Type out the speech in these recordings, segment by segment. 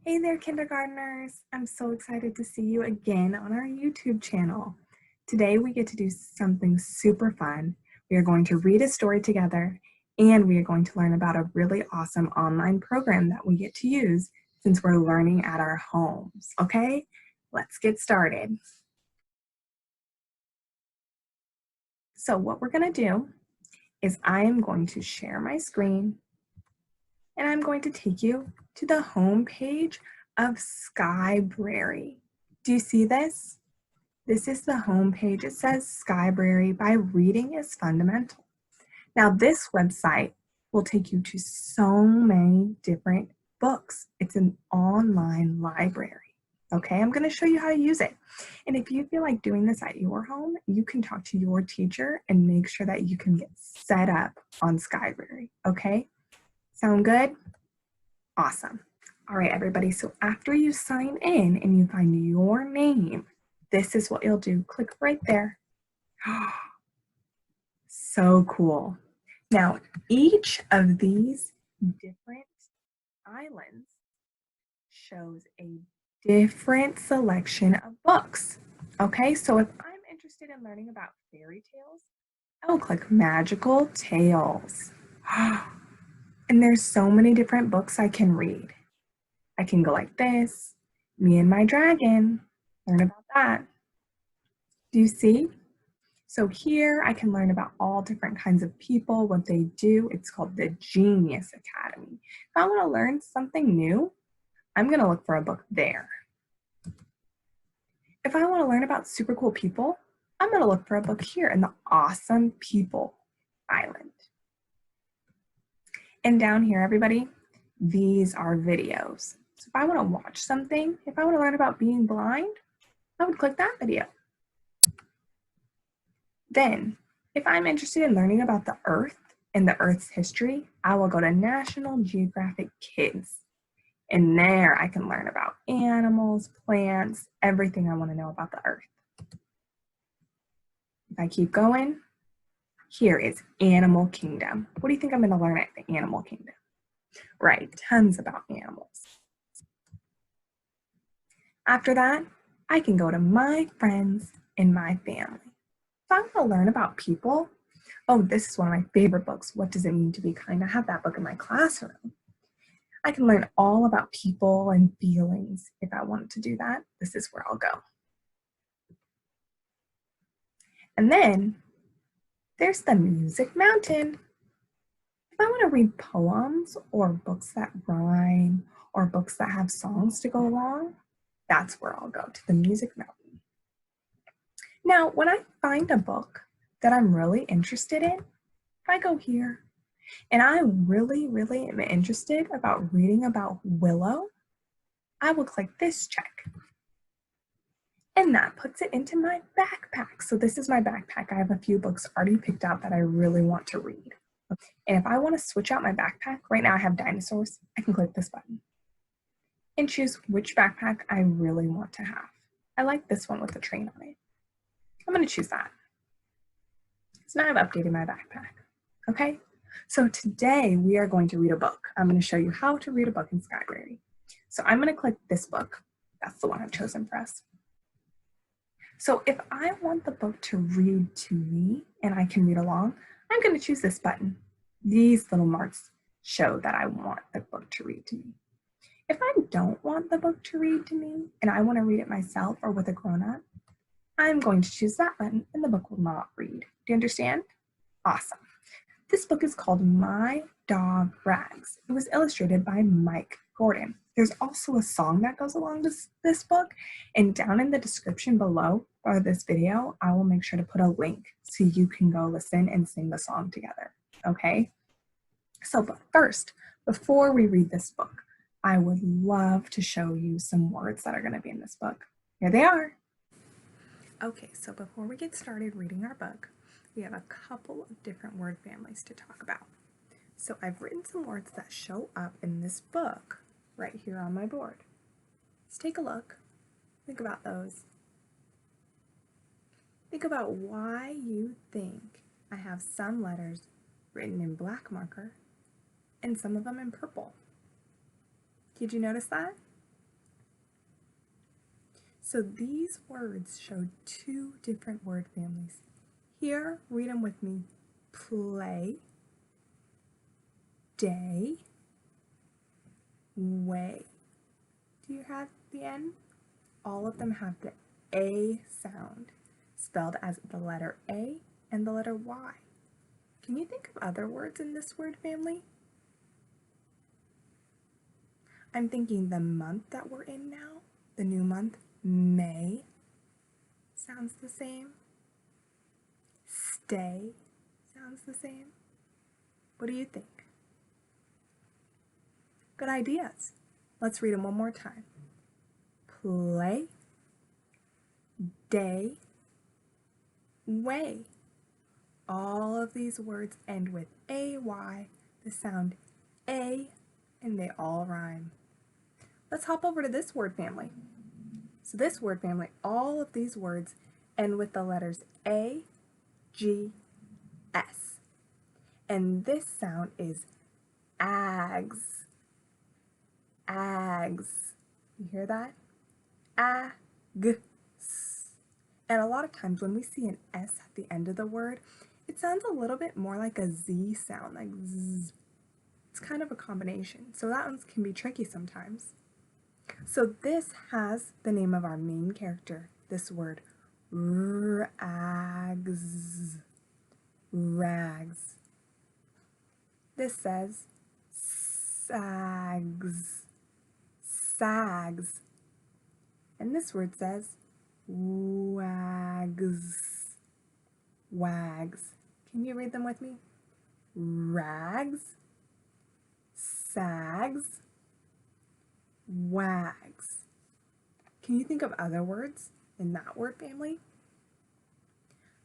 Hey there, kindergartners. I'm so excited to see you again on our YouTube channel. Today we get to do something super fun. We are going to read a story together and we are going to learn about a really awesome online program that we get to use since we're learning at our homes. Okay, let's get started. So what we're going to do is I am going to share my screen and I'm going to take you to the home page of Skybrary. Do you see this? This is the home page. It says Skybrary by Reading is Fundamental. Now this website will take you to so many different books. It's an online library. Okay, I'm going to show you how to use it. And if you feel like doing this at your home, you can talk to your teacher and make sure that you can get set up on Skybrary. Okay, sound good? Awesome. All right, everybody. So after you sign in and you find your name, this is what you'll do. Click right there. So cool. Now, each of these different islands shows a different selection of books. Okay, so if I'm interested in learning about fairy tales, I will click Magical Tales. And there's so many different books I can read. I can go like this, Me and My Dragon, learn about that. Do you see? So here I can learn about all different kinds of people, what they do. It's called the Genius Academy. If I want to learn something new, I'm going to look for a book there. If I want to learn about super cool people, I'm going to look for a book here in the Awesome People Island. And down here, everybody, these are videos. So if I want to watch something, if I want to learn about being blind, I would click that video. Then, if I'm interested in learning about the Earth and the Earth's history, I will go to National Geographic Kids. And there I can learn about animals, plants, everything I want to know about the Earth. If I keep going, here is Animal Kingdom. What do you think I'm going to learn at the Animal Kingdom? Right, tons about animals. After that, I can go to My Friends and My Family. If I want to learn about people, oh, this is one of my favorite books. What does it mean to be kind? I have that book in my classroom. I can learn all about people and feelings. If I wanted to do that, this is where I'll go. And then there's the Music Mountain. If I want to read poems or books that rhyme or books that have songs to go along, that's where I'll go, to the Music Mountain. Now, when I find a book that I'm really interested in, if I go here and I really am interested about reading about Willow, I will click this check. And that puts it into my backpack. So this is my backpack. I have a few books already picked out that I really want to read. And if I want to switch out my backpack, right now I have dinosaurs, I can click this button and choose which backpack I really want to have. I like this one with the train on it. I'm going to choose that. So now I've updated my backpack. Okay, so today we are going to read a book. I'm going to show you how to read a book in Skybrary. So I'm going to click this book. That's the one I've chosen for us. So if I want the book to read to me and I can read along, I'm going to choose this button. These little marks show that I want the book to read to me. If I don't want the book to read to me and I want to read it myself or with a grown-up, I'm going to choose that button and the book will not read. Do you understand? Awesome. This book is called My Dog Rags. It was illustrated by Mike Gordon. There's also a song that goes along this book, and down in the description below for this video, I will make sure to put a link so you can go listen and sing the song together, okay? So, but first, before we read this book, I would love to show you some words that are going to be in this book. Here they are. Okay, so before we get started reading our book, we have a couple of different word families to talk about. So I've written some words that show up in this book right here on my board. Let's take a look. Think about those. Think about why you think I have some letters written in black marker and some of them in purple. Did you notice that? So these words show two different word families. Here, read them with me. Play, day, way. Do you have the N? All of them have the A sound, spelled as the letter A and the letter Y. Can you think of other words in this word family? I'm thinking the month that we're in now, the new month, May, sounds the same. Stay sounds the same. What do you think? Good ideas. Let's read them one more time. Play, day, way. All of these words end with AY, the sound A, and they all rhyme. Let's hop over to this word family. So this word family, all of these words end with the letters A, G, S. And this sound is ags. Ags. You hear that? Ags. And a lot of times when we see an S at the end of the word, it sounds a little bit more like a Z sound, like zzz. It's kind of a combination, so that one can be tricky sometimes. So this has the name of our main character, this word, rags. Rags. This says sags. Sags. And this word says wags. Wags. Can you read them with me? Rags, sags, wags. Can you think of other words in that word family?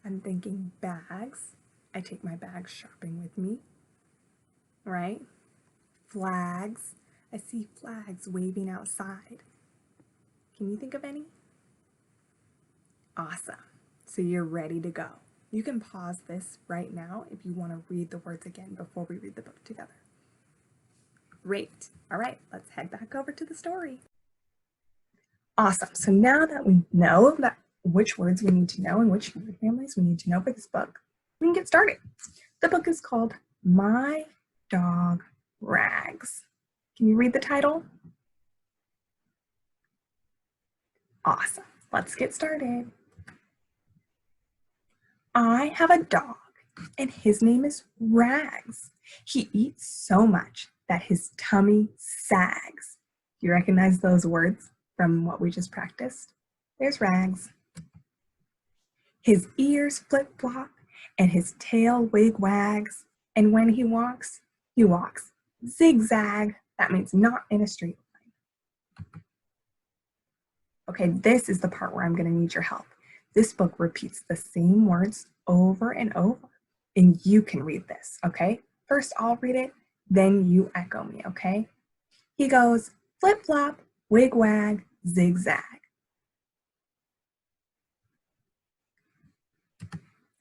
I'm thinking bags. I take my bags shopping with me, right? Flags. I see flags waving outside. Can you think of any? Awesome. So you're ready to go. You can pause this right now if you want to read the words again before we read the book together. Great. All right, let's head back over to the story. Awesome. So now that we know which words we need to know and which word families we need to know for this book, we can get started. The book is called My Dog Rags. Can you read the title? Awesome. Let's get started. I have a dog, and his name is Rags. He eats so much that his tummy sags. Do you recognize those words from what we just practiced? There's Rags. His ears flip-flop, and his tail wig-wags, and when he walks zigzag. That means not in a straight line. Okay, this is the part where I'm going to need your help. This book repeats the same words over and over, and you can read this, okay? First, I'll read it, then you echo me, okay? He goes, flip-flop, wig-wag, zigzag.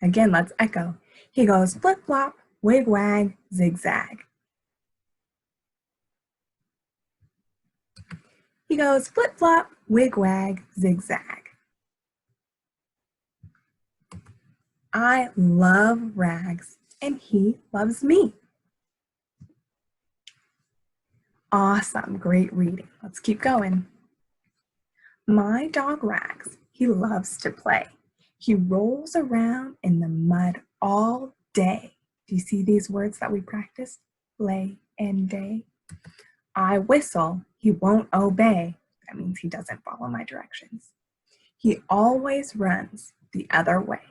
Again, let's echo. He goes, flip-flop, wig-wag, zigzag. He goes, flip-flop, wig-wag, zigzag. I love Rags, and he loves me. Awesome, great reading. Let's keep going. My dog Rags, he loves to play. He rolls around in the mud all day. Do you see these words that we practiced? Play and day. I whistle, he won't obey. That means he doesn't follow my directions. He always runs the other way.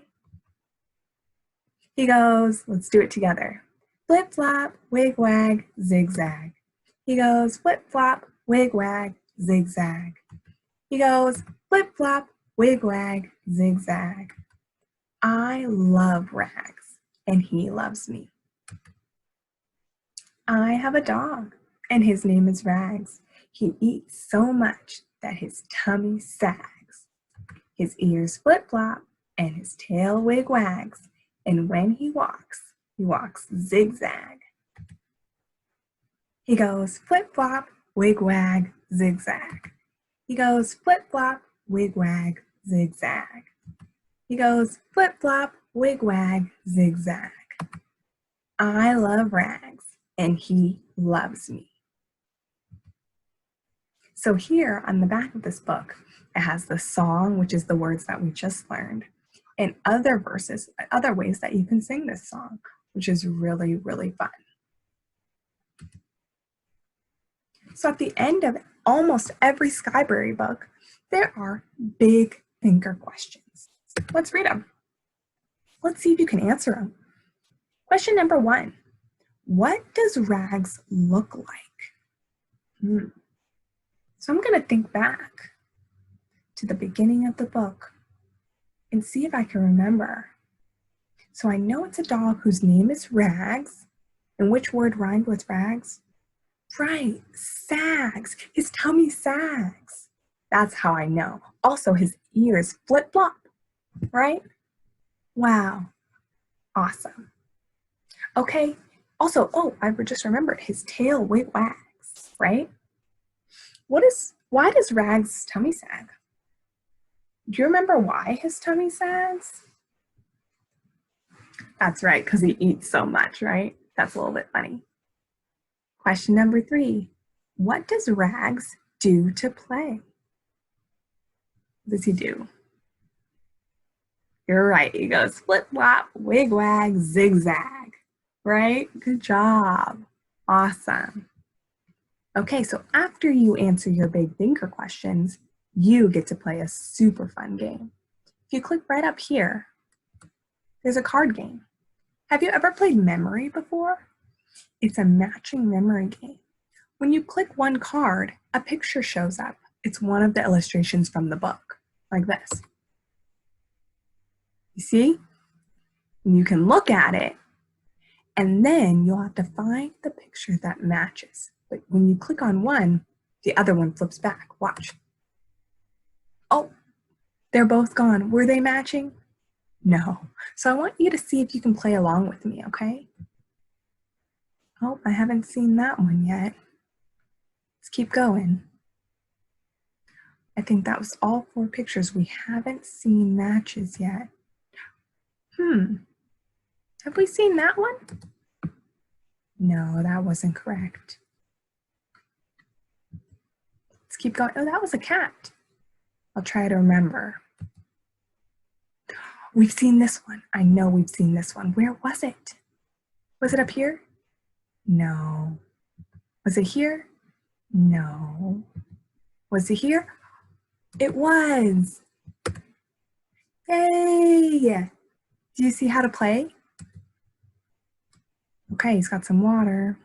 He goes, let's do it together. Flip flop, wig wag, zigzag. He goes, flip flop, wig wag, zigzag. He goes, flip flop, wig wag, zigzag. I love Rags, and he loves me. I have a dog, and his name is Rags. He eats so much that his tummy sags. His ears flip flop, and his tail wig wags. And when he walks zigzag. He goes flip-flop, wig-wag, zigzag. He goes flip-flop, wig-wag, zigzag. He goes flip-flop, wig-wag, zigzag. I love Rags, and he loves me. So here on the back of this book, it has the song, which is the words that we just learned, and other verses, other ways that you can sing this song, which is really, really fun. So at the end of almost every Skybrary book, there are big thinker questions. Let's read them. Let's see if you can answer them. Question number 1, what does Rags look like? So I'm going to think back to the beginning of the book and see if I can remember. So I know it's a dog whose name is Rags. And which word rhymed with Rags? Right, sags. His tummy sags. That's how I know. Also, his ears flip-flop, right? Wow, awesome. Okay, also, I just remembered, his tail wig-wags, right? Why does Rags' tummy sag? Do you remember why his tummy sags? That's right, because he eats so much, right? That's a little bit funny. Question number 3, what does Rags do to play? What does he do? You're right, he goes flip-flop, wig-wag, zigzag, right? Good job, awesome. Okay, so after you answer your big thinker questions, you get to play a super fun game. If you click right up here, there's a card game. Have you ever played memory before? It's a matching memory game. When you click one card, a picture shows up. It's one of the illustrations from the book, like this. You see? And you can look at it, and then you'll have to find the picture that matches. But when you click on one, the other one flips back. Watch. Oh, they're both gone. Were they matching? No. So I want you to see if you can play along with me, okay? Oh, I haven't seen that one yet. Let's keep going. I think that was all 4 pictures. We haven't seen matches yet. Have we seen that one? No, that wasn't correct. Let's keep going. Oh, that was a cat. I'll try to remember. We've seen this one. I know we've seen this one. Where was it? Was it up here? No. Was it here? No. Was it here? It was. Yay! Do you see how to play? Okay, he's got some water.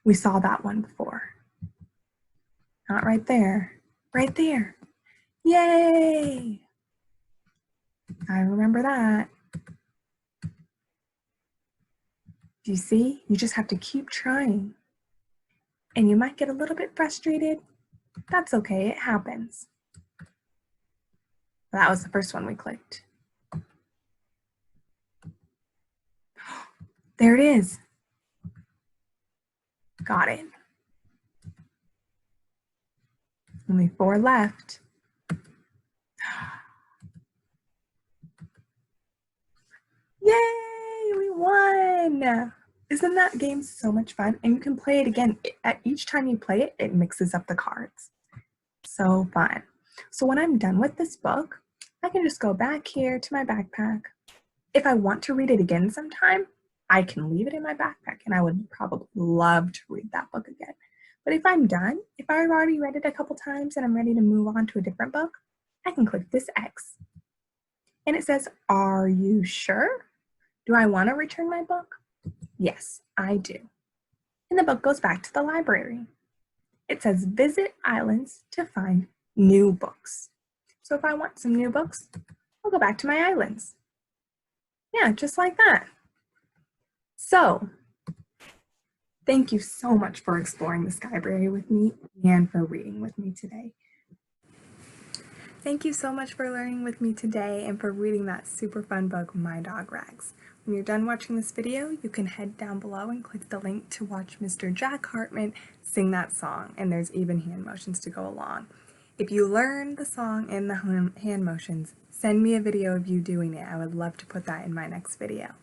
We saw that one before. Not right there. Right there. Yay! I remember that. Do you see? You just have to keep trying. And you might get a little bit frustrated. That's okay, it happens. That was the first one we clicked. There it is. Got it. Only 4 left. Yay, we won! Isn't that game so much fun? And you can play it again. At each time you play it, it mixes up the cards. So fun. So when I'm done with this book, I can just go back here to my backpack. If I want to read it again sometime, I can leave it in my backpack, and I would probably love to read that book again. But if I'm done, if I've already read it a couple times and I'm ready to move on to a different book, I can click this X. And it says, are you sure? Do I want to return my book? Yes, I do. And the book goes back to the library. It says visit islands to find new books. So if I want some new books, I'll go back to my islands. Yeah, just like that. So, thank you so much for exploring the Skybrary with me and for reading with me today. Thank you so much for learning with me today and for reading that super fun book, My Dog Rags. When you're done watching this video, you can head down below and click the link to watch Mr. Jack Hartman sing that song, and there's even hand motions to go along. If you learn the song and the hand motions, send me a video of you doing it. I would love to put that in my next video.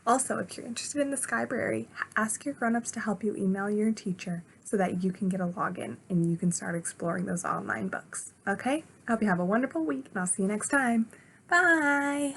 Also, if you're interested in the Skybrary, ask your grown-ups to help you email your teacher so that you can get a login and you can start exploring those online books. Okay? I hope you have a wonderful week and I'll see you next time. Bye!